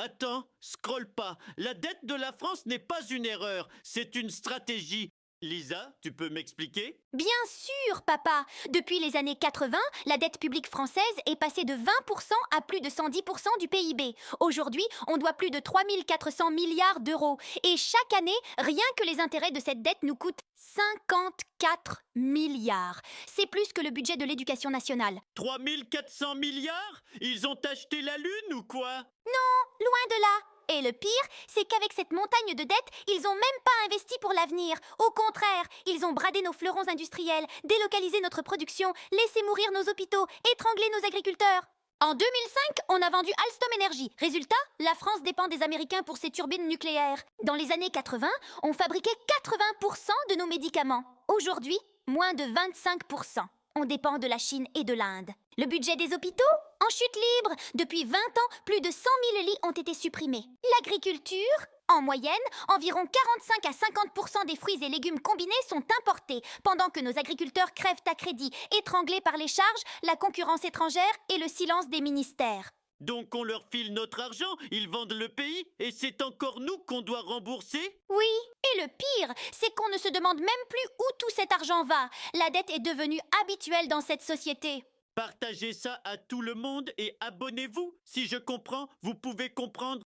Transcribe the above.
Attends, scrolle pas. La dette de la France n'est pas une erreur, c'est une stratégie. Lisa, tu peux m'expliquer? Bien sûr, papa. Depuis les années 80, la dette publique française est passée de 20% à plus de 110% du PIB. Aujourd'hui, on doit plus de 3400 milliards d'euros. Et chaque année, rien que les intérêts de cette dette nous coûtent 54 milliards. C'est plus que le budget de l'éducation nationale. 3400 milliards? Ils ont acheté la Lune ou quoi? Loin de là. Et le pire, c'est qu'avec cette montagne de dettes, ils n'ont même pas investi pour l'avenir. Au contraire, ils ont bradé nos fleurons industriels, délocalisé notre production, laissé mourir nos hôpitaux, étranglé nos agriculteurs. En 2005, on a vendu Alstom Energy. Résultat, la France dépend des Américains pour ses turbines nucléaires. Dans les années 80, on fabriquait 80% de nos médicaments. Aujourd'hui, moins de 25%. On dépend de la Chine et de l'Inde. Le budget des hôpitaux? En chute libre. Depuis 20 ans, plus de 100 000 lits ont été supprimés. L'agriculture? En moyenne, environ 45 à 50% des fruits et légumes combinés sont importés, pendant que nos agriculteurs crèvent à crédit, étranglés par les charges, la concurrence étrangère et le silence des ministères. Donc on leur file notre argent, ils vendent le pays, et c'est encore nous qu'on doit rembourser? Oui, et le pire, c'est qu'on ne se demande même plus où tout cet argent va. La dette est devenue habituelle dans cette société. Partagez ça à tout le monde et abonnez-vous. Si je comprends, vous pouvez comprendre.